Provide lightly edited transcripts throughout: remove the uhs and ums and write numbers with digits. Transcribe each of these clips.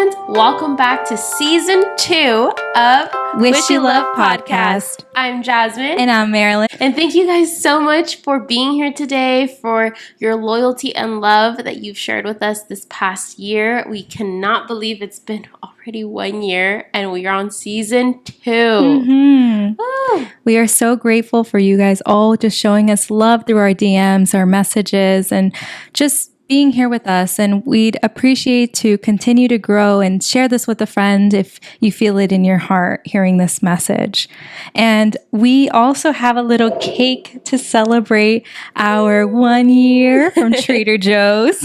friends. Welcome back to season 2 of Wish You Love Podcast. I'm Jasmine. And I'm Marilyn. And thank you guys so much for being here today, for your loyalty and love that you've shared with us this past year. We cannot believe it's been already 1 year and we are on season 2. Mm-hmm. We are so grateful for you guys all just showing us love through our DMs, our messages, and just being here with us. And we'd appreciate to continue to grow and share this with a friend if you feel it in your heart hearing this message. And we also have a little cake to celebrate our 1 year from Trader Joe's.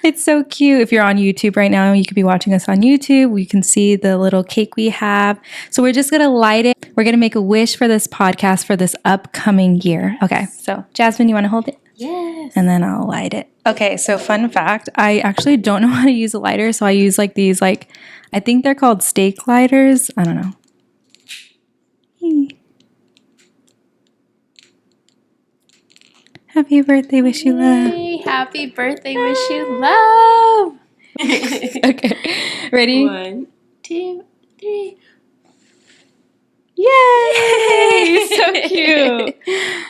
It's so cute. If you're on YouTube right now, you could be watching us on YouTube. We can see the little cake we have. So we're just going to light it. We're going to make a wish for this podcast for this upcoming year. Okay. So Jasmine, you want to hold it? Yes. And then I'll light it. Okay. So fun fact, I actually don't know how to use a lighter. So I use these, I think they're called steak lighters. I don't know. Happy birthday, wish you love. Yay, happy birthday, wish you love. Okay, ready? 1, 2, 3. Yay! So cute.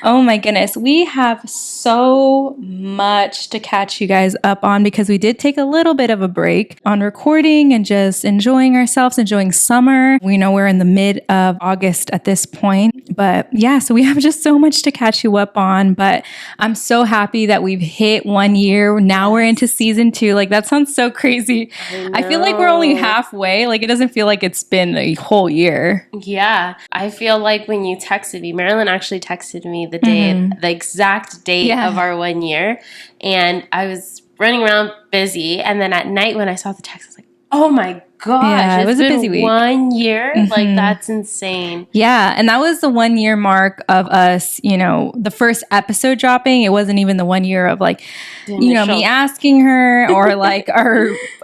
Oh my goodness. We have so much to catch you guys up on because we did take a little bit of a break on recording and just enjoying ourselves, enjoying summer. We know we're in the mid of August at this point. But yeah, so we have just so much to catch you up on. But I'm so happy that we've hit 1 year. Now we're into season 2. That sounds so crazy. I feel like we're only halfway. It doesn't feel like it's been a whole year. Yeah. I feel like when you texted me, Marilyn actually texted me the day, the exact date of our 1 year. And I was running around busy. And then at night when I saw the text, I was like, oh my gosh, it was a busy week. 1 year? That's insane. Yeah, and that was the 1 year mark of us, the first episode dropping. It wasn't even the 1 year of me asking her or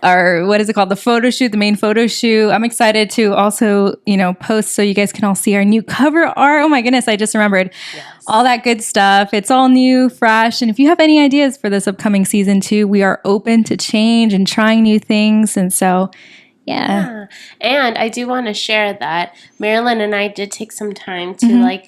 our what is it called? The photo shoot, the main photo shoot. I'm excited to also, post so you guys can all see our new cover art. Oh my goodness, I just remembered. Yes. All that good stuff. It's all new, fresh. And if you have any ideas for this upcoming season 2, we are open to change and trying new things. And so yeah. And I do want to share that Marilyn and I did take some time to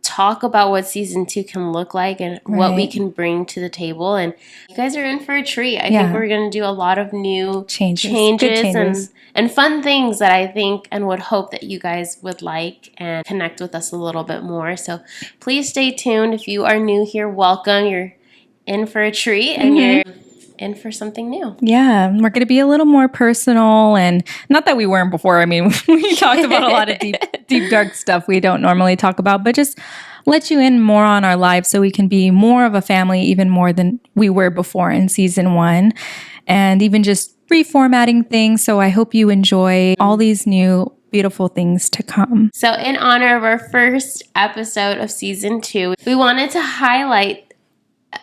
talk about what season 2 can look like and what we can bring to the table. And you guys are in for a treat. I think we're going to do a lot of new changes. And fun things that I think and would hope that you guys would like and connect with us a little bit more. So please stay tuned. If you are new here, welcome. You're in for a treat and you're in for something new. Yeah, we're going to be a little more personal, and not that we weren't before. I mean, we talked about a lot of deep, dark stuff we don't normally talk about, but just let you in more on our lives so we can be more of a family, even more than we were before in season 1, and even just reformatting things. So I hope you enjoy all these new beautiful things to come. So in honor of our first episode of season 2, we wanted to highlight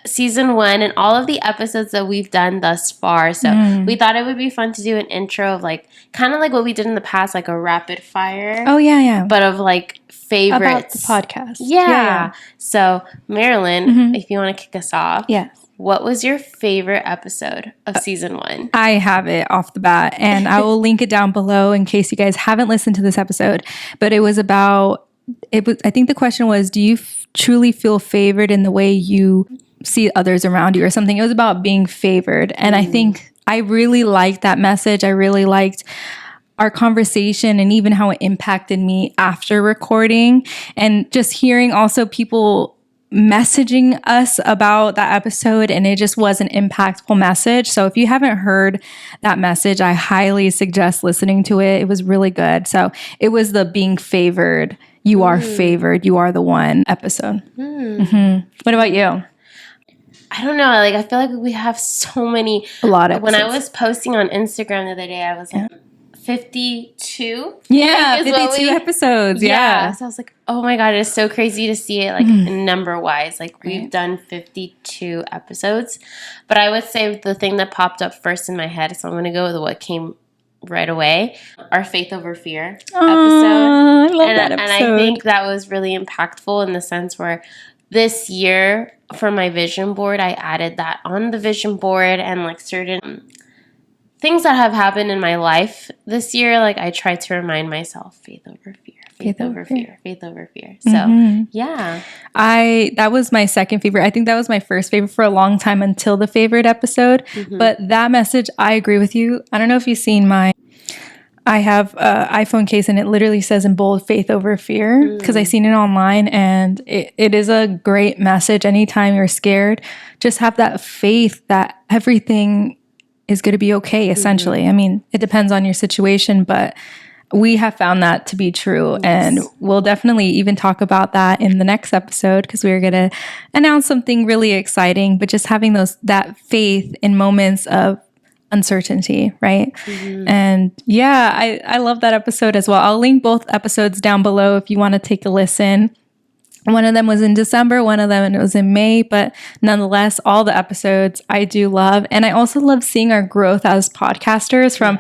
season 1 and all of the episodes that we've done thus far. So we thought it would be fun to do an intro of kind of like what we did in the past, like a rapid fire. Oh yeah. But of favorites. About the podcast. Yeah. So Marilyn, if you want to kick us off. Yes. What was your favorite episode of season 1? I have it off the bat, and I will link it down below in case you guys haven't listened to this episode. But it was about, I think the question was, do you truly feel favored in the way you see others around you or something? It was about being favored. And I think I really liked that message. I really liked our conversation and even how it impacted me after recording, and just hearing also people messaging us about that episode, and it just was an impactful message. So if you haven't heard that message, I highly suggest listening to it. It was really good. So it was the being favored, you are favored, you are the one episode. What about you? I don't know. I feel like we have a lot of episodes. When I was posting on Instagram the other day, I was 52. Yeah, 52 episodes. Yeah. So I was like, oh my God, it's so crazy to see it number wise. We've done 52 episodes. But I would say the thing that popped up first in my head, so I'm going to go with what came right away, our Faith Over Fear episode. I love that episode. And I think that was really impactful in the sense where this year for my vision board, I added that on the vision board and certain things that have happened in my life this year, like I try to remind myself, faith over fear, faith over fear, faith over fear. So yeah. That was my second favorite. I think that was my first favorite for a long time until the favorite episode. But that message, I agree with you. I don't know if you've seen I have an iPhone case and it literally says in bold, faith over fear, because I seen it online, and it is a great message. Anytime you're scared, just have that faith that everything is going to be okay, essentially. I mean, it depends on your situation, but we have found that to be true. And we'll definitely even talk about that in the next episode, because we're going to announce something really exciting, but just having that faith in moments of uncertainty, right? And yeah, I love that episode as well. I'll link both episodes down below if you want to take a listen. One of them was in December, one of them was in May, but nonetheless, all the episodes I do love. And I also love seeing our growth as podcasters from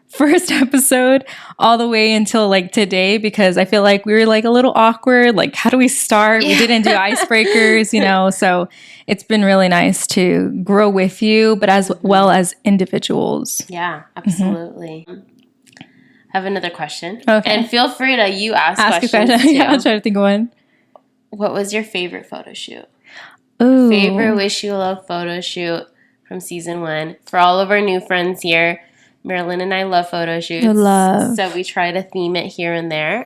first episode all the way until like today, because I feel like we were like a little awkward. Like, how do we start? We didn't do icebreakers, so it's been really nice to grow with you, but as well as individuals. Yeah, absolutely. I have another question. Okay. And feel free to ask questions a question. too. Yeah, I'll try to think of one. What was your favorite photo shoot? Ooh. Favorite Wish You Love photo shoot from season 1. For all of our new friends here, Marilyn and I love photo shoots. So we try to theme it here and there.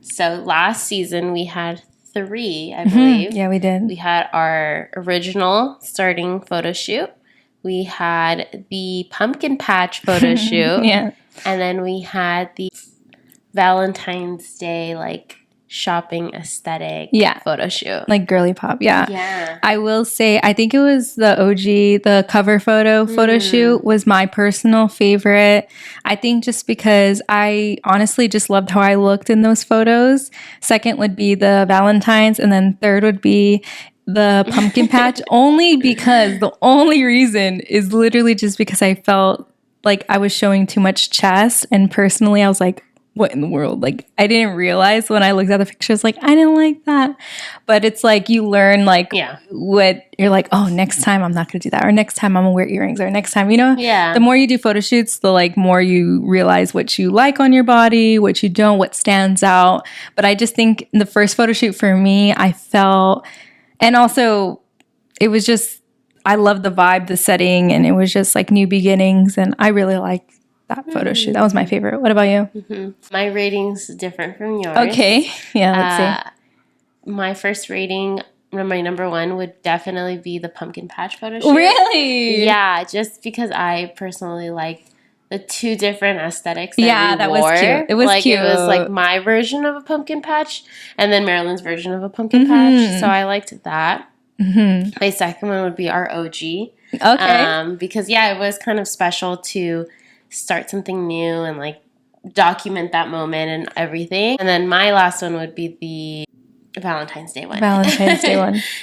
So last season we had 3, I believe. Yeah, we did. We had our original starting photo shoot. We had the pumpkin patch photo shoot. Yeah. And then we had the Valentine's Day, like, shopping aesthetic photo shoot. Like girly pop. Yeah. Yeah. I will say, I think it was the OG, the cover photo shoot was my personal favorite. I think just because I honestly just loved how I looked in those photos. Second would be the Valentine's, and then third would be the pumpkin patch, only because the only reason is literally just because I felt like I was showing too much chest, and personally I was like, what in the world? Like, I didn't realize when I looked at the pictures, like, I didn't like that. But it's like you learn, like, what you're like, oh, next time I'm not going to do that. Or next time I'm going to wear earrings. Or next time, the more you do photo shoots, the like more you realize what you like on your body, what you don't, what stands out. But I just think the first photo shoot for me, I felt, and also it was just, I loved the vibe, the setting, and it was just like new beginnings. And I really liked that photo shoot. That was my favorite. What about you? My rating's different from yours. Okay. Yeah, let's see. My first rating, my number 1, would definitely be the pumpkin patch photo shoot. Really? Yeah, just because I personally like the 2 different aesthetics that we that wore. was cute. It was like, cute. It was like my version of a pumpkin patch and then Marilyn's version of a pumpkin patch. So I liked that. My second one would be our OG. Okay. Because, it was kind of special to start something new and like document that moment and everything. And then my last one would be the Valentine's Day one.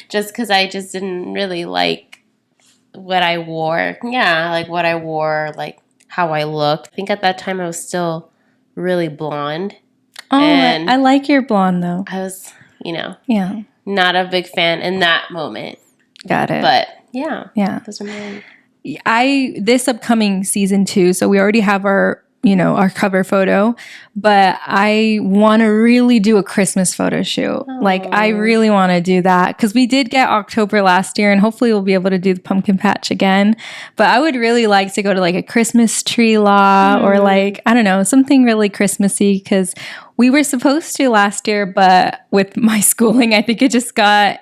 Just because I just didn't really like what I wore. Yeah, like what I wore, like how I looked. I think at that time I was still really blonde. Oh, and I like your blonde though. I was, not a big fan in that moment. Got it. But yeah. Those are mine. This upcoming season 2, so we already have our cover photo, but I want to really do a Christmas photo shoot. Oh. Like, I really want to do that, because we did get October last year, and hopefully we'll be able to do the pumpkin patch again. But I would really like to go to like a Christmas tree lot or like, I don't know, something really Christmassy, because we were supposed to last year, but with my schooling, I think it just got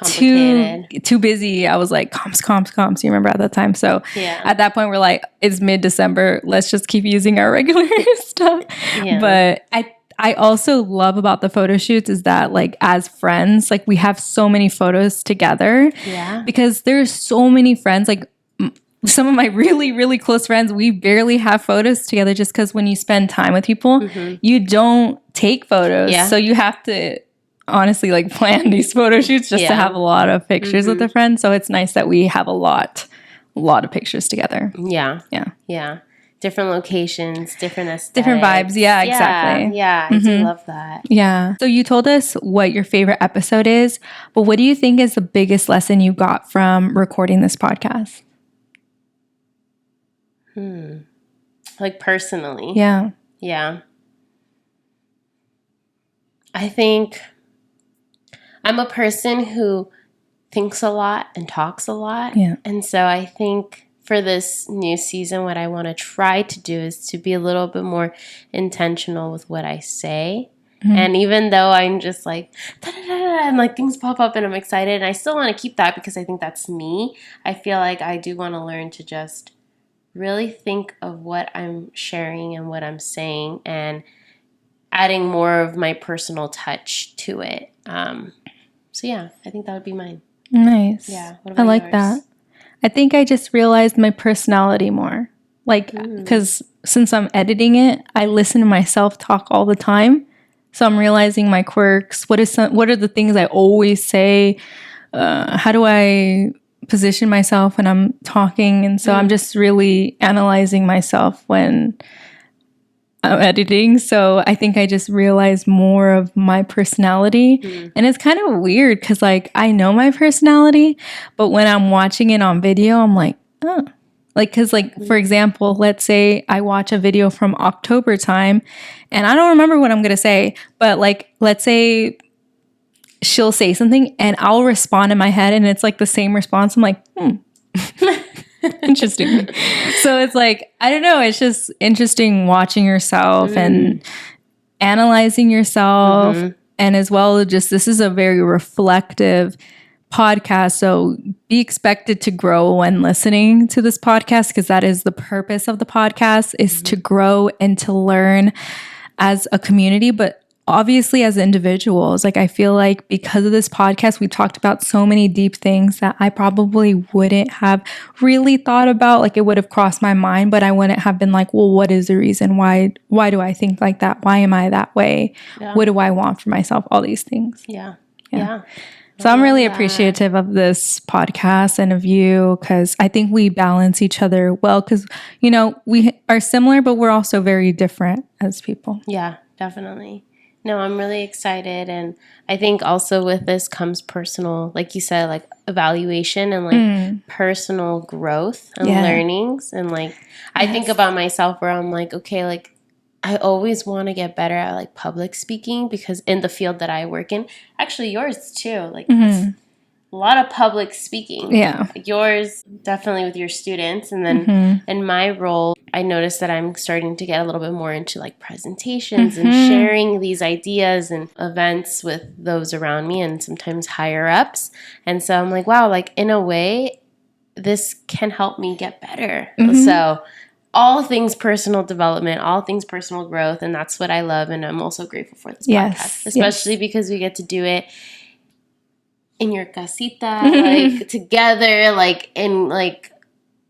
too busy. I was like, comps. You remember at that time? So at that point, we're like, it's mid-December. Let's just keep using our regular stuff. Yeah. But I also love about the photo shoots is that like as friends, like we have so many photos together. Yeah. Because there's so many friends, like some of my really, really close friends, we barely have photos together just because when you spend time with people, you don't take photos. Yeah. So you have to honestly like plan these photo shoots just to have a lot of pictures with the friends. So it's nice that we have a lot of pictures together. Yeah. Different locations, different aesthetics. Different vibes. Yeah, exactly. Yeah, I do love that. Yeah. So you told us what your favorite episode is, but what do you think is the biggest lesson you got from recording this podcast? like personally. Yeah. Yeah. I think I'm a person who thinks a lot and talks a lot. Yeah. And so I think for this new season, what I want to try to do is to be a little bit more intentional with what I say. And even though I'm just like, and like things pop up and I'm excited, and I still want to keep that because I think that's me, I feel like I do want to learn to just really think of what I'm sharing and what I'm saying and adding more of my personal touch to it. So yeah, I think that would be mine. Nice. Yeah. What I about like yours? that. I think I just realized my personality more. Like, because since I'm editing it, I listen to myself talk all the time. So I'm realizing my quirks. What are the things I always say? How do I position myself when I'm talking? And so I'm just really analyzing myself when I'm editing. So I think I just realized more of my personality. And it's kind of weird because like I know my personality, but when I'm watching it on video, I'm like, oh. Like, because like, for example, let's say I watch a video from October time and I don't remember what I'm going to say, but like, let's say she'll say something and I'll respond in my head and it's like the same response. I'm like, interesting. So it's like, I don't know. It's just interesting watching yourself and analyzing yourself. And as well, just this is a very reflective podcast. So be expected to grow when listening to this podcast because that is the purpose of the podcast is to grow and to learn as a community, but obviously as individuals. Like I feel like because of this podcast, we talked about so many deep things that I probably wouldn't have really thought about. Like it would have crossed my mind, but I wouldn't have been like, well, what is the reason? Why do I think like that? Why am I that way? Yeah. What do I want for myself? All these things. Yeah. So I'm really appreciative of this podcast and of you because I think we balance each other well because, you know, we are similar, but we're also very different as people. Yeah, definitely. No, I'm really excited. And I think also with this comes personal, like you said, like evaluation and like personal growth and learnings. And like, I think about myself where I'm like, okay, like I always want to get better at like public speaking because in the field that I work in, actually yours too, like it's a lot of public speaking. Yeah. Yours definitely with your students. And then in my role, I noticed that I'm starting to get a little bit more into like presentations and sharing these ideas and events with those around me and sometimes higher ups. And so I'm like, wow, like in a way, this can help me get better. So all things personal development, all things personal growth. And that's what I love. And I'm also grateful for this podcast, especially because we get to do it in your casita, like together, like in like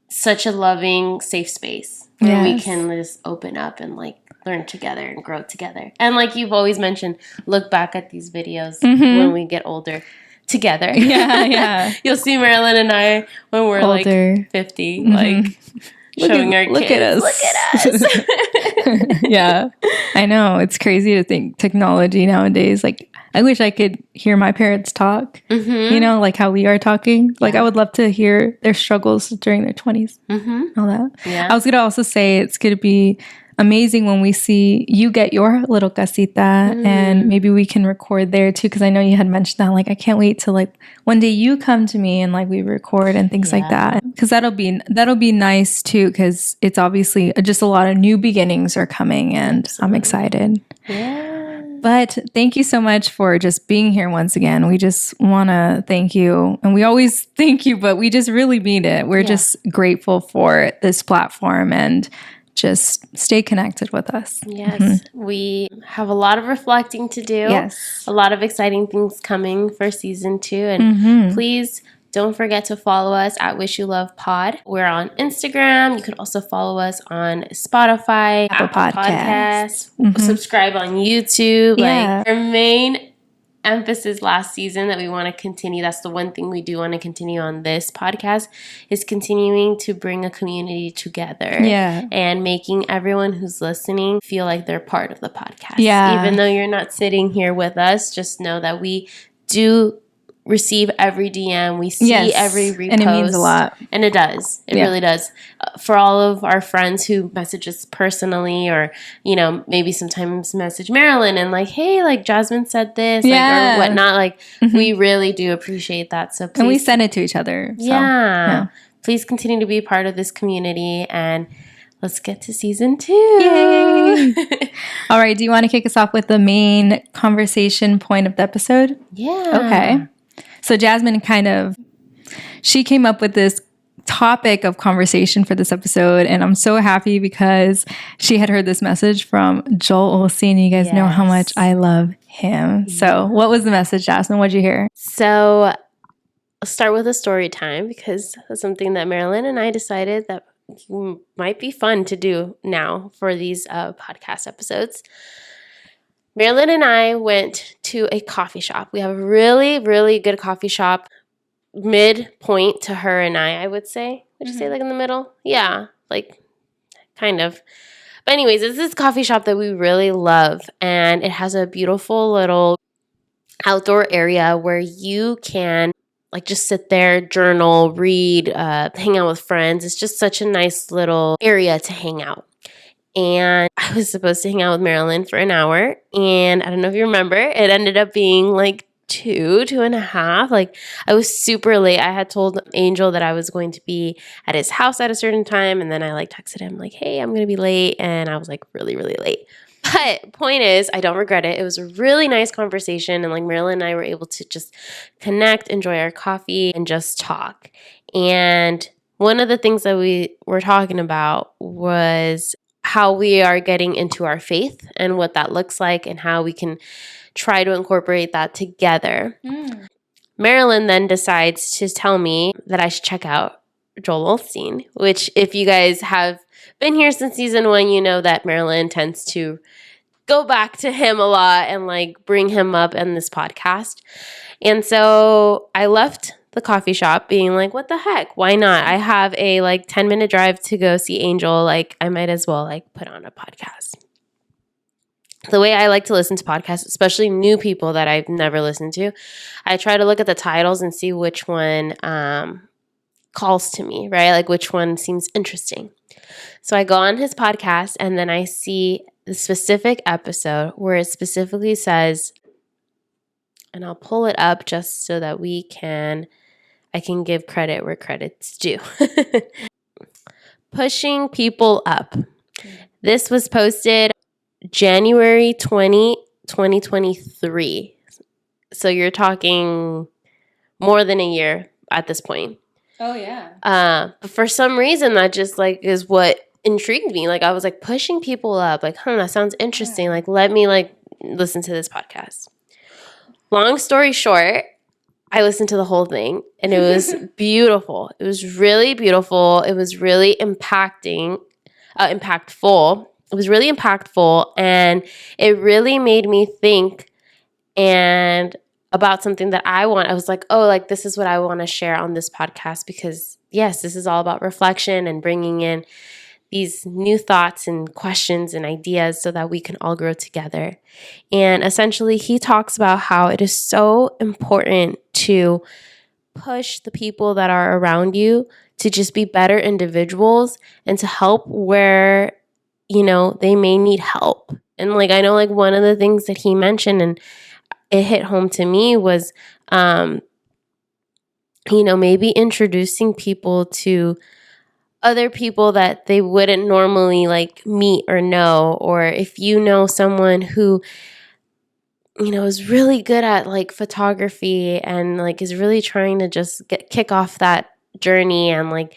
such a loving, safe space where we can just open up and like learn together and grow together. And like you've always mentioned, look back at these videos when we get older together. Yeah. You'll see Marilyn and I when we're older. Like 50, like showing our kids. Look at us. Yeah. I know. It's crazy to think technology nowadays. Like, I wish I could hear my parents talk, you know, like how we are talking. Like, I would love to hear their struggles during their 20s. All that. Yeah. I was going to also say it's going to be amazing when we see you get your little casita and maybe we can record there too. Cause I know you had mentioned that, like, I can't wait to like one day you come to me and like we record and things like that. Cause that'll be nice too. Cause it's obviously just a lot of new beginnings are coming and I'm excited. Yeah. But thank you so much for just being here once again. We just want to thank you. And we always thank you, but we just really mean it. We're just grateful for this platform and just stay connected with us. Yes. We have a lot of reflecting to do. Yes. A lot of exciting things coming for season 2. And please don't forget to follow us at Wish You Love Pod. We're on Instagram. You can also follow us on Spotify, Apple Podcasts. Subscribe on YouTube. Yeah. Like our main emphasis last season that we want to continue, that's the one thing we do want to continue on this podcast, is continuing to bring a community together and making everyone who's listening feel like they're part of the podcast. Even though you're not sitting here with us, just know that we do receive every DM. We see every repost. And it means a lot. And it does. It really does. For all of our friends who message us personally or, you know, maybe sometimes message Marilyn and like, hey, like Jazmine said this like, or whatnot. Like, we really do appreciate that. So please. And we send it to each other. So, yeah. Please continue to be a part of this community and let's get to season 2. Yay! All right. Do you want to kick us off with the main conversation point of the episode? Yeah. Okay. So Jazmine she came up with this topic of conversation for this episode, and I'm so happy because she had heard this message from Joel Osteen. You guys know how much I love him. So what was the message, Jazmine? What'd you hear? So I'll start with a story time because that's something that Marilyn and I decided that might be fun to do now for these podcast episodes. Marilyn and I went to a coffee shop. We have a really, really good coffee shop, midpoint to her and I would say. Would you say like in the middle? Yeah, like kind of. But anyways, it's this coffee shop that we really love, and it has a beautiful little outdoor area where you can like just sit there, journal, read, hang out with friends. It's just such a nice little area to hang out. And I was supposed to hang out with Marilyn for an hour. And I don't know if you remember, it ended up being like 2.5. Like I was super late. I had told Angel that I was going to be at his house at a certain time. And then I like texted him like, hey, I'm going to be late. And I was like really, really late. But point is, I don't regret it. It was a really nice conversation. And like Marilyn and I were able to just connect, enjoy our coffee, and just talk. And one of the things that we were talking about was how we are getting into our faith and what that looks like and how we can try to incorporate that together. Marilyn then decides to tell me that I should check out Joel Osteen, which if you guys have been here since season 1, you know that Marilyn tends to go back to him a lot and like bring him up in this podcast. And so I left the coffee shop being like, what the heck? Why not? I have a like 10-minute drive to go see Angel. Like I might as well like put on a podcast. The way I like to listen to podcasts, especially new people that I've never listened to, I try to look at the titles and see which one calls to me, right? Like which one seems interesting. So I go on his podcast and then I see the specific episode where it specifically says, and I'll pull it up just so that I can give credit where credit's due. Pushing people up. This was posted January 2023. So you're talking more than a year at this point. Oh, yeah. But for some reason, that just like is what intrigued me. Like I was like pushing people up. Like, that sounds interesting. Like, let me like listen to this podcast. Long story short, I listened to the whole thing and it was beautiful. It was really beautiful. It was really impactful. It was really impactful and it really made me think and about something that I was like, oh, like this is what I want to share on this podcast because yes, this is all about reflection and bringing in these new thoughts and questions and ideas so that we can all grow together. And essentially, he talks about how it is so important to push the people that are around you to just be better individuals and to help where, they may need help. And like, I know like one of the things that he mentioned and it hit home to me was, maybe introducing people to other people that they wouldn't normally like meet or know, or if you know someone who, is really good at like photography and like is really trying to just kick off that journey and like,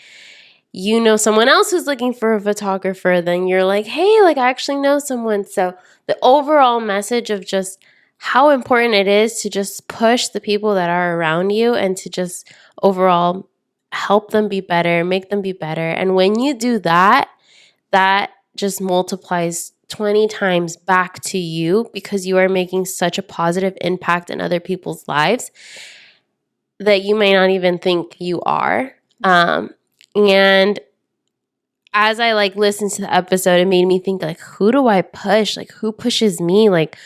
someone else who's looking for a photographer, then you're like, hey, like I actually know someone. So the overall message of just how important it is to just push the people that are around you and to just overall help them be better, make them be better. And when you do that, that just multiplies 20 times back to you because you are making such a positive impact in other people's lives that you may not even think you are. And as I like listened to the episode, it made me think like, who do I push? Like who pushes me? Like,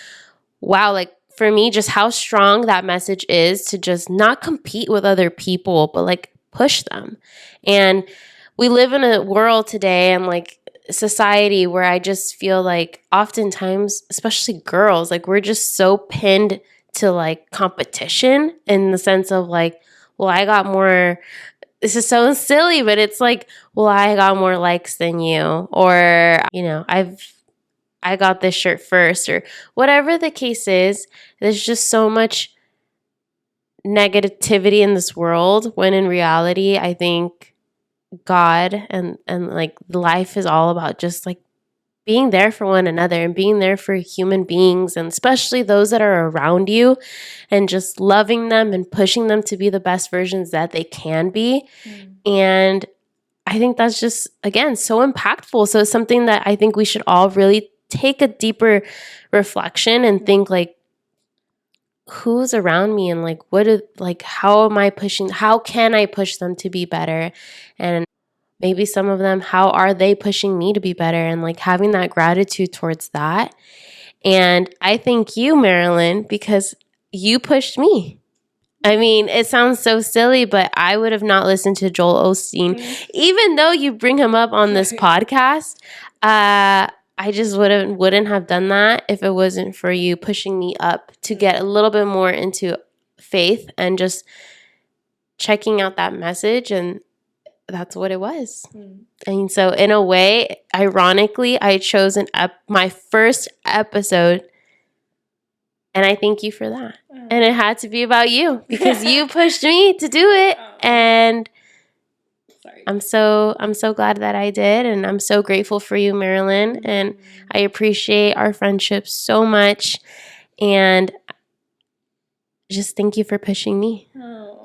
wow, like for me, just how strong that message is to just not compete with other people, but like push them. And we live in a world today and like society where I just feel like oftentimes, especially girls, like we're just so pinned to like competition in the sense of like, well, I got more. This is so silly, but it's like, well, I got more likes than you, or, you know, I got this shirt first, or whatever the case is. There's just so much negativity in this world when in reality, I think God and like life is all about just like being there for one another and being there for human beings, and especially those that are around you, and just loving them and pushing them to be the best versions that they can be. And I think that's just, again, so impactful. So it's something that I think we should all really take a deeper reflection and think like, who's around me and like how can I push them to be better? And maybe some of them, how are they pushing me to be better? And like having that gratitude towards that. And I thank you, Marilyn, because you pushed me. I mean, it sounds so silly, but I would have not listened to Joel Osteen, even though you bring him up on this podcast. I just wouldn't have done that if it wasn't for you pushing me up to get a little bit more into faith and just checking out that message. And that's what it was. And so in a way, ironically, I chose my first episode, and I thank you for that. And it had to be about you because you pushed me to do it. And I'm so glad that I did, and I'm so grateful for you, Marilyn, and I appreciate our friendship so much, and just thank you for pushing me.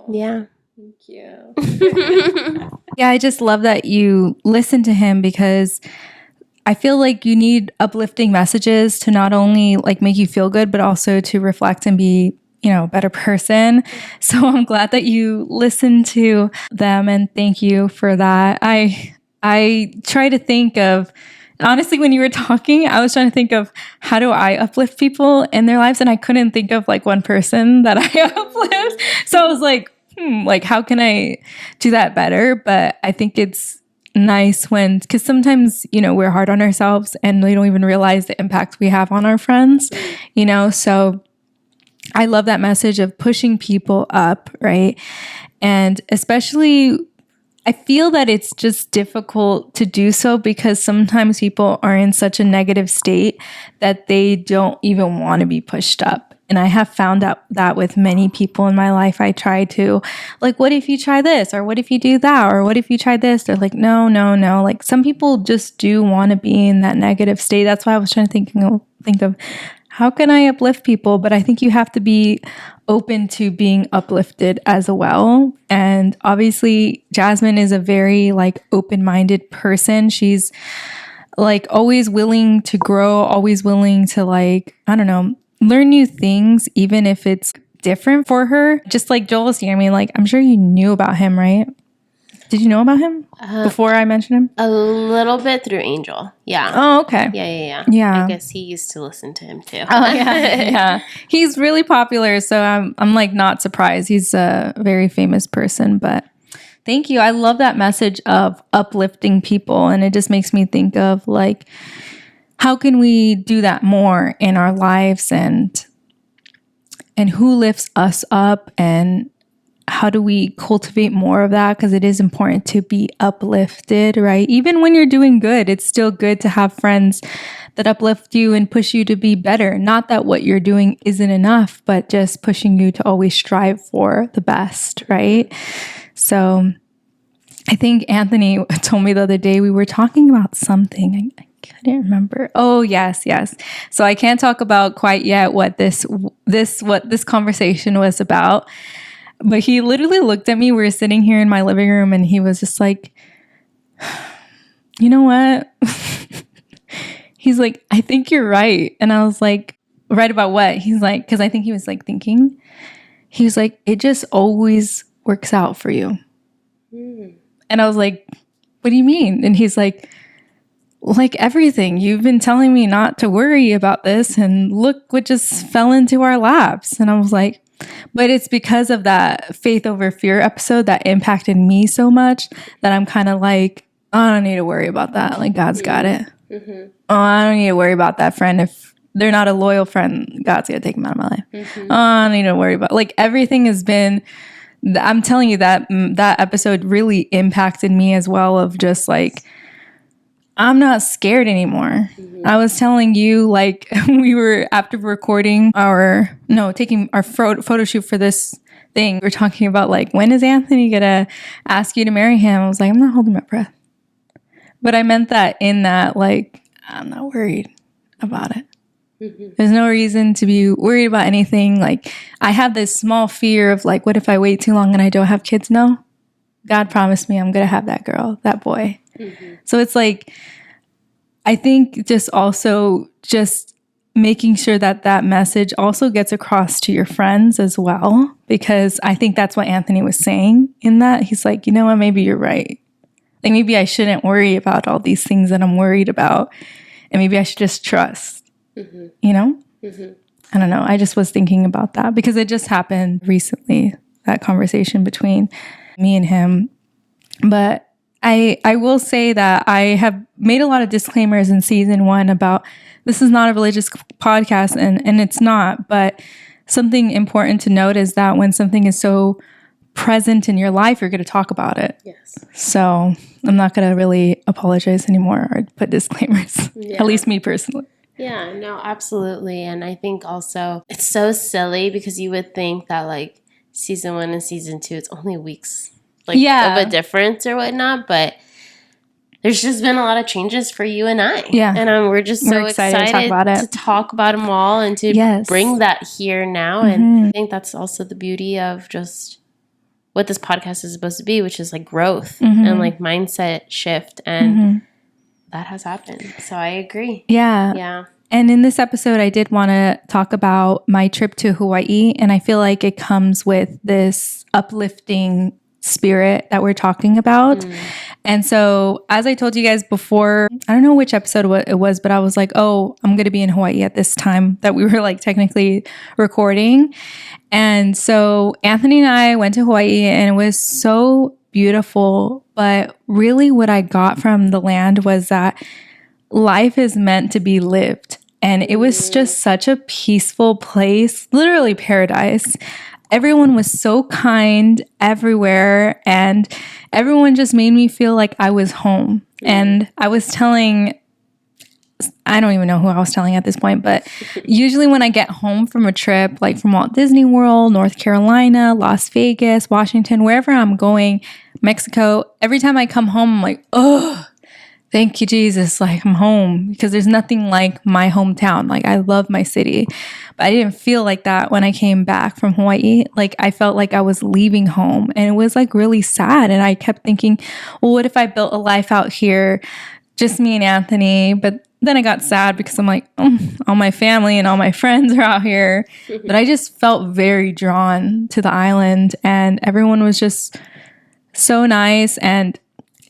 Yeah. Thank you. Yeah, I just love that you listen to him, because I feel like you need uplifting messages to not only like make you feel good, but also to reflect and be, you know, a better person. So I'm glad that you listen to them, and thank you for that. I try to think of, honestly, when you were talking, I was trying to think of how do I uplift people in their lives, and I couldn't think of like one person that I uplift. So I was like, like how can I do that better? But I think it's nice because sometimes, you know, we're hard on ourselves and we don't even realize the impact we have on our friends, you know? So I love that message of pushing people up, right? And especially, I feel that it's just difficult to do so because sometimes people are in such a negative state that they don't even want to be pushed up. And I have found out that with many people in my life. I try to, like, what if you try this? Or what if you do that? Or what if you try this? They're like, no. Like, some people just do want to be in that negative state. That's why I was trying to think of how can I uplift people? But I think you have to be open to being uplifted as well. And obviously, Jazmine is a very like open-minded person. She's like always willing to grow, always willing to like, I don't know, learn new things, even if it's different for her. Just like Joel Osteen, I mean, like, I'm sure you knew about him, right? Did you know about him before I mentioned him? A little bit through Angel. Yeah. Oh, okay. Yeah. I guess he used to listen to him too. Oh, yeah. He's really popular, so I'm like not surprised. He's a very famous person, but thank you. I love that message of uplifting people, and it just makes me think of like, how can we do that more in our lives, and who lifts us up, and how do we cultivate more of that? Because it is important to be uplifted, right? Even when you're doing good, it's still good to have friends that uplift you and push you to be better. Not that what you're doing isn't enough, but just pushing you to always strive for the best, right? So I think Anthony told me the other day we were talking about something. I couldn't remember. Oh, yes. So I can't talk about quite yet what this conversation was about. But he literally looked at me. We were sitting here in my living room, and he was just like, you know what? He's like, I think you're right. And I was like, right about what? He's like, because I think he was like thinking. He was like, it just always works out for you. And I was like, what do you mean? And he's like, like everything, you've been telling me not to worry about this, and look what just fell into our laps. And I was like, but it's because of that faith over fear episode that impacted me so much that I'm kind of like, oh, I don't need to worry about that. Like, God's got it. Oh, I don't need to worry about that friend. If they're not a loyal friend, God's going to take them out of my life. Oh, I don't need to worry about, like, everything has been, I'm telling you that that episode really impacted me as well, of just like, I'm not scared anymore. I was telling you, like, we were after recording taking our photo shoot for this thing. We're talking about, like, when is Anthony gonna ask you to marry him? I was like, I'm not holding my breath. But I meant that in that, like, I'm not worried about it. There's no reason to be worried about anything. Like, I have this small fear of, like, what if I wait too long and I don't have kids? No. God promised me I'm gonna have that girl, that boy. So it's like, I think just also just making sure that that message also gets across to your friends as well, because I think that's what Anthony was saying in that. He's like, you know what, maybe you're right. Like, maybe I shouldn't worry about all these things that I'm worried about, and maybe I should just trust, you know? I don't know. I just was thinking about that because it just happened recently, that conversation between me and him. But I will say that I have made a lot of disclaimers in season 1 about this is not a religious podcast, and it's not, but something important to note is that when something is so present in your life, you're going to talk about it. Yes. So I'm not going to really apologize anymore or put disclaimers, at least me personally. Yeah, no, absolutely. And I think also it's so silly because you would think that, like, season 1 and season 2, it's only weeks of a difference or whatnot, but there's just been a lot of changes for you and I. Yeah. And we're just so excited to talk about them all and to bring that here now. And I think that's also the beauty of just what this podcast is supposed to be, which is, like, growth and, like, mindset shift. And that has happened. So I agree. Yeah. Yeah. And in this episode, I did want to talk about my trip to Hawaii. And I feel like it comes with this uplifting spirit that we're talking about. And so, as I told you guys before, I don't know which episode it was, but I was like, oh, I'm going to be in Hawaii at this time that we were, like, technically recording. And so Anthony and I went to Hawaii, and it was so beautiful. But really what I got from the land was that life is meant to be lived. And it was just such a peaceful place, literally paradise. Everyone was so kind everywhere, and everyone just made me feel like I was home. And I was telling, I don't even know who I was telling at this point, but usually when I get home from a trip, like from Walt Disney World, North Carolina, Las Vegas, Washington, wherever I'm going, Mexico, every time I come home, I'm like, oh, thank you, Jesus. Like, I'm home, because there's nothing like my hometown. Like, I love my city, but I didn't feel like that when I came back from Hawaii. Like, I felt like I was leaving home, and it was, like, really sad. And I kept thinking, well, what if I built a life out here, just me and Anthony? But then I got sad because I'm like, oh, all my family and all my friends are out here. But I just felt very drawn to the island, and everyone was just so nice. And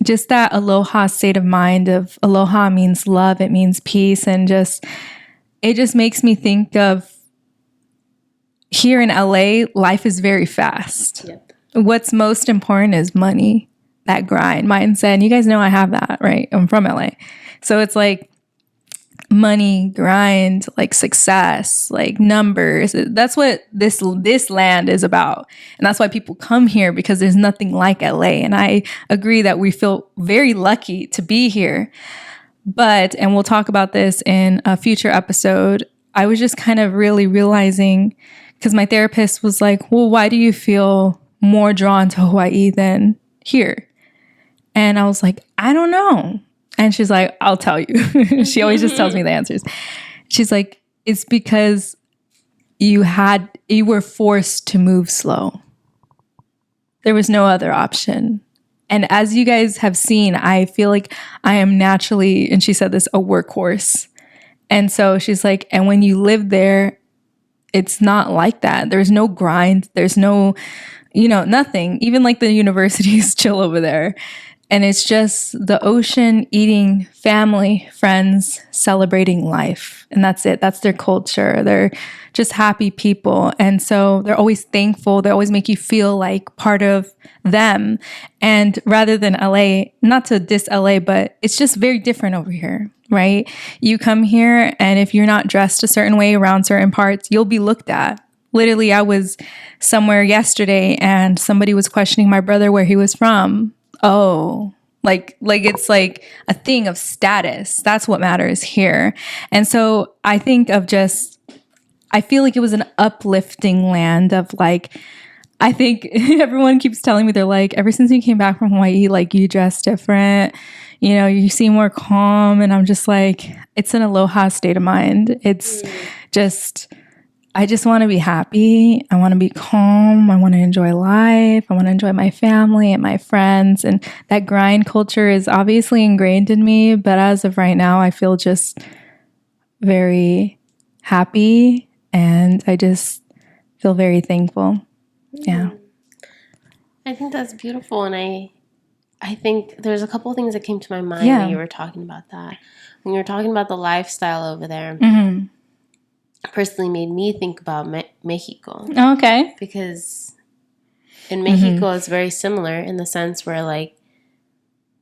just that aloha state of mind of aloha means love, it means peace, and it just makes me think of here in LA, life is very fast. Yep. What's most important is money, that grind mindset. And you guys know I have that, right? I'm from LA. So it's like money, grind, like success, like numbers. That's what this land is about. And that's why people come here, because there's nothing like LA. And I agree that we feel very lucky to be here. But, and we'll talk about this in a future episode, I was just kind of really realizing, because my therapist was like, well, why do you feel more drawn to Hawaii than here? And I was like, I don't know. And she's like, I'll tell you. She always just tells me the answers. She's like, it's because you were forced to move slow. There was no other option. And as you guys have seen, I feel like I am naturally, and she said this, a workhorse. And so she's like, and when you live there, it's not like that. There's no grind. There's no, nothing. Even like the university is chill over there. And it's just the ocean eating family, friends, celebrating life. And that's it. That's their culture. They're just happy people. And so they're always thankful. They always make you feel like part of them. And rather than LA, not to diss LA, but it's just very different over here, right? You come here, and if you're not dressed a certain way around certain parts, you'll be looked at. Literally, I was somewhere yesterday and somebody was questioning my brother where he was from. Oh, like it's like a thing of status. That's what matters here. And so I think of I feel like it was an uplifting land of like, I think everyone keeps telling me, they're like, ever since you came back from Hawaii, like you dress different, you know, you seem more calm. And I'm just like, it's an aloha state of mind. It's just, I just want to be happy. I want to be calm. I want to enjoy life. I want to enjoy my family and my friends. And that grind culture is obviously ingrained in me. But as of right now, I feel just very happy. And I just feel very thankful. Yeah. I think that's beautiful. And I think there's a couple of things that came to my mind when you were talking about that. When you were talking about the lifestyle over there. Personally made me think about Mexico. Okay. Because in Mexico, it's very similar in the sense where, like,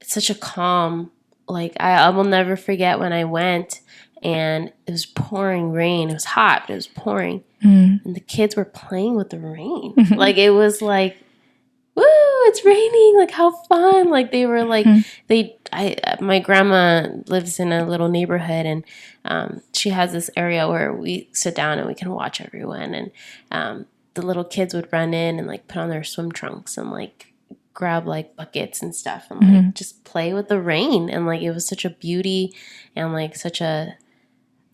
it's such a calm, like, I will never forget when I went and it was pouring rain. It was hot, but it was pouring. And the kids were playing with the rain. Like, it was like, woo, it's raining. Like, how fun. Like, they were like, my grandma lives in a little neighborhood, and she has this area where we sit down and we can watch everyone. And the little kids would run in and like put on their swim trunks and like grab like buckets and stuff and like just play with the rain. And like, it was such a beauty and like such a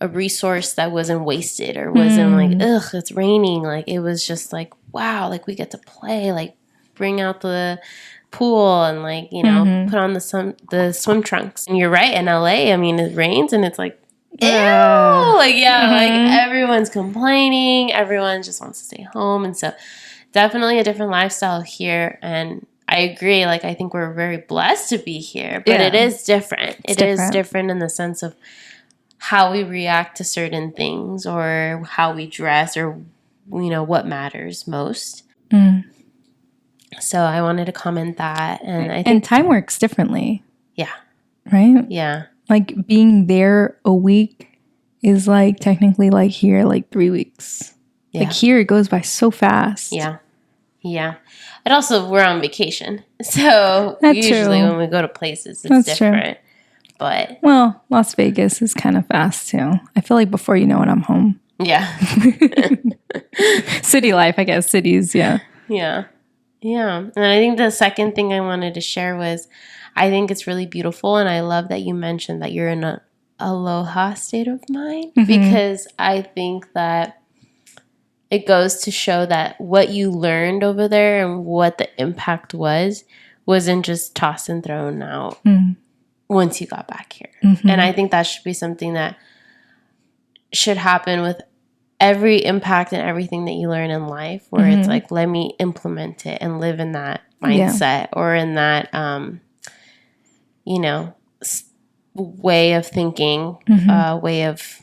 resource that wasn't wasted or wasn't like, ugh, it's raining. Like, it was just like, wow, like we get to play, like bring out the pool and like, you know, put on the swim trunks. And you're right, in LA, I mean, it rains and it's like, ew, like, like everyone's complaining, everyone just wants to stay home. And so definitely a different lifestyle here. And I agree, like, I think we're very blessed to be here, but it is different. It is different in the sense of how we react to certain things or how we dress or, you know, what matters most. So I wanted to comment that. And I think time works differently. Yeah. Right? Yeah. Like being there a week is like technically like here, like 3 weeks. Yeah. Like here, it goes by so fast. Yeah. Yeah. And also, we're on vacation. So usually when we go to places, it's different. True. But well, Las Vegas is kind of fast too. I feel like before you know it, I'm home. Yeah. City life, I guess. Cities, yeah. Yeah. Yeah. And I think the second thing I wanted to share was I think it's really beautiful. And I love that you mentioned that you're in an aloha state of mind because I think that it goes to show that what you learned over there and what the impact wasn't just tossed and thrown out once you got back here. And I think that should be something that should happen with every impact and everything that you learn in life, where it's like, let me implement it and live in that mindset or in that, you know, way of thinking, way of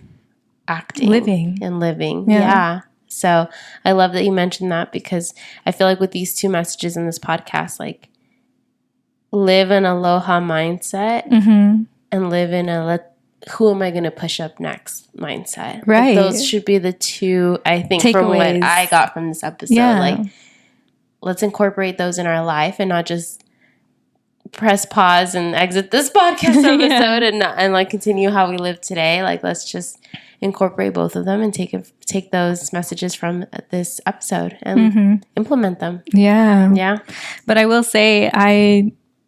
acting, living. Yeah. So I love that you mentioned that because I feel like with these two messages in this podcast, like live an aloha mindset and live in a who am I going to push up next mindset. Right. Like those should be the two, I think, takeaways from what I got from this episode. Yeah. Like, let's incorporate those in our life and not just press pause and exit this podcast episode and like continue how we live today. Like, let's just incorporate both of them and take those messages from this episode and implement them. Yeah. Yeah. But I will say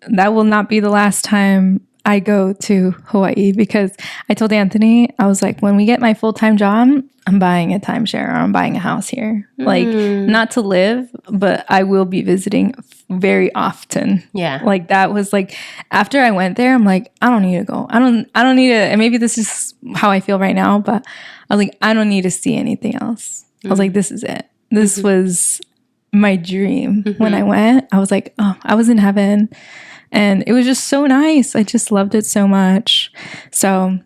that will not be the last time I go to Hawaii because I told Anthony, I was like, when we get my full-time job, I'm buying a timeshare or I'm buying a house here. Like, not to live, but I will be visiting very often. Yeah. Like, that was like, after I went there, I'm like, I don't need to go. I don't need to, and maybe this is how I feel right now, but I was like, I don't need to see anything else. I was like, this is it. This was my dream. When I went, I was like, oh, I was in heaven. And it was just so nice. I just loved it so much. So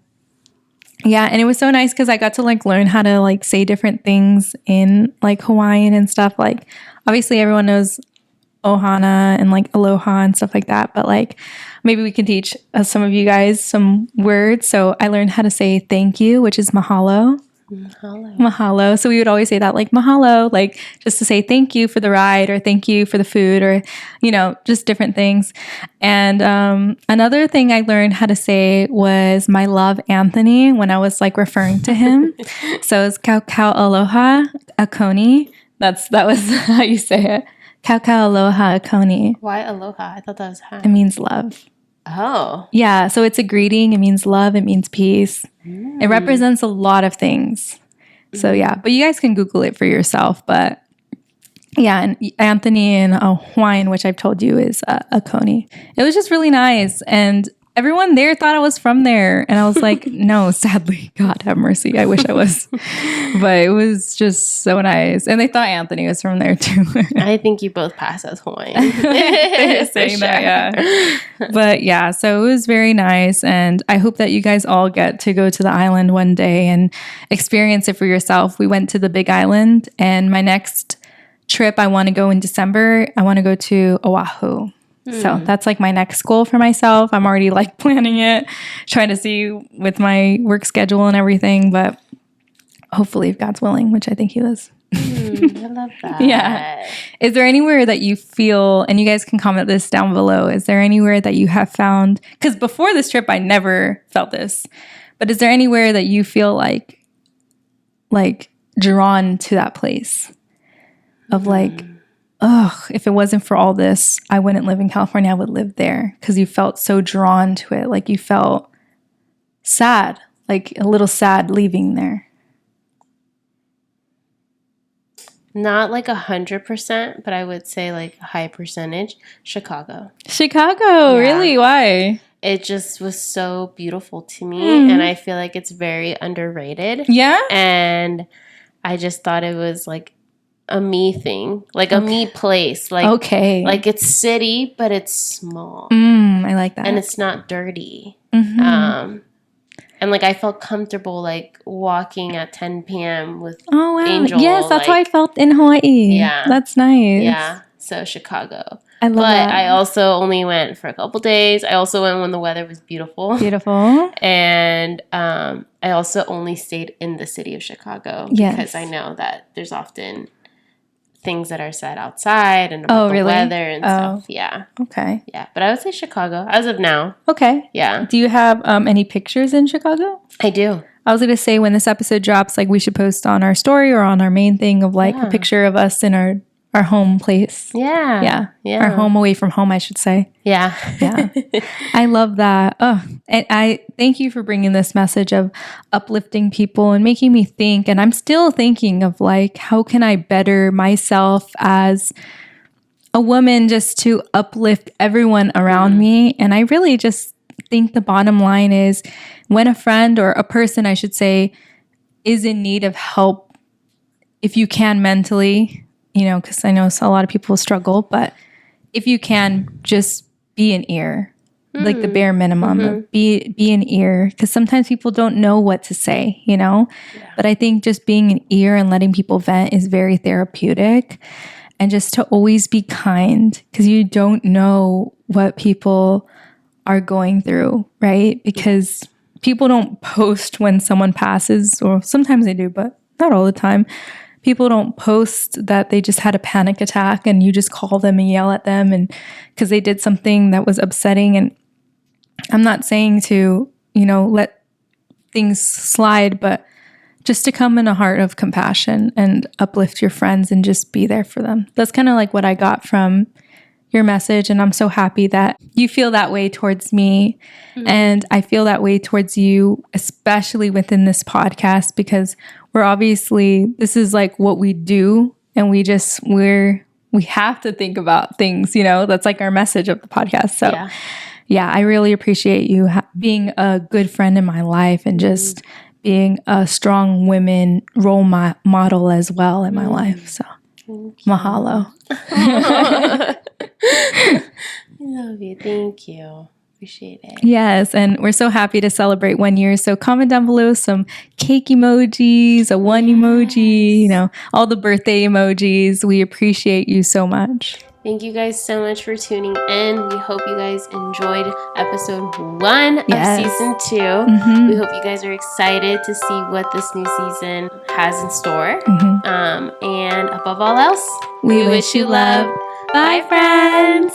yeah, and it was so nice because I got to like learn how to like say different things in like Hawaiian and stuff. Like obviously everyone knows ohana and like aloha and stuff like that, but like maybe we can teach some of you guys some words. So I learned how to say thank you, which is mahalo. Mahalo. So we would always say that, like mahalo, like just to say thank you for the ride or thank you for the food, or you know, just different things. And another thing I learned how to say was my love Anthony when I was like referring to him. So it's kau kau aloha akoni. That was how you say it. Kau kau aloha akoni. Why aloha? I thought that was hi. It means love. Oh. Yeah, so it's a greeting. It means love. It means peace. It represents a lot of things. So yeah, but you guys can Google it for yourself. But yeah, and Anthony in Hawaiian, which I've told you is a Coney. It was just really nice. And everyone there thought I was from there. And I was like, no, sadly, God have mercy. I wish I was. But it was just so nice. And they thought Anthony was from there too. I think you both pass as Hawaiian. They're saying that, yeah. But yeah, so it was very nice. And I hope that you guys all get to go to the island one day and experience it for yourself. We went to the Big Island, and my next trip, I want to go in December. I want to go to Oahu. So that's like my next goal for myself. I'm already like planning it, trying to see with my work schedule and everything, but hopefully if God's willing, which I think he was. I love that. Yeah. Is there anywhere that you feel, and you guys can comment this down below, is there anywhere that you have found, because before this trip, I never felt this, but is there anywhere that you feel like drawn to that place of like, ugh, if it wasn't for all this, I wouldn't live in California. I would live there, because you felt so drawn to it. Like you felt sad, like a little sad leaving there. Not like 100%, but I would say like a high percentage. Chicago. Chicago, really? Why? It just was so beautiful to me, and I feel like it's very underrated. Yeah? And I just thought it was like a me thing, like a me place. Like, like it's city, but it's small. I like that. And it's not dirty. And like I felt comfortable like walking at 10 p.m. with Angel. Yes, that's like, how I felt in Hawaii. Yeah. That's nice. Yeah. So Chicago. I love that. But I also only went for a couple days. I also went when the weather was beautiful. Beautiful. And I also only stayed in the city of Chicago because I know that there's often things that are said outside and about the weather and stuff. Yeah. Okay. Yeah. But I would say Chicago as of now. Okay. Yeah. Do you have any pictures in Chicago? I do. I was going to say when this episode drops, like we should post on our story or on our main thing of like a picture of us in our home place. Yeah. Our home away from home, I should say. Yeah. Yeah. I love that. Oh, and I thank you for bringing this message of uplifting people and making me think. And I'm still thinking of like, how can I better myself as a woman just to uplift everyone around me? And I really just think the bottom line is when a friend or a person, I should say, is in need of help, if you can mentally, you know, because I know a lot of people struggle, but if you can, just be an ear, like the bare minimum, of be an ear, because sometimes people don't know what to say, you know, but I think just being an ear and letting people vent is very therapeutic, and just to always be kind, because you don't know what people are going through, right? Because people don't post when someone passes, or sometimes they do, but not all the time. People don't post that they just had a panic attack and you just call them and yell at them and because they did something that was upsetting. And I'm not saying to, you know, let things slide, but just to come in a heart of compassion and uplift your friends and just be there for them. That's kind of like what I got from your message. And I'm so happy that you feel that way towards me. And I feel that way towards you, especially within this podcast, because we're obviously, this is like what we do. And we have to think about things, you know, that's like our message of the podcast. So yeah, I really appreciate you being a good friend in my life and just being a strong women role model as well in my life. So mahalo. love you. Thank you. Appreciate it. Yes, and we're so happy to celebrate 1 year. So comment down below some cake emojis, a one emoji, you know, all the birthday emojis. We appreciate you so much. Thank you guys so much for tuning in. We hope you guys enjoyed episode 1 of season 2. We hope you guys are excited to see what this new season has in store. And above all else, we wish you love. Bye, friends.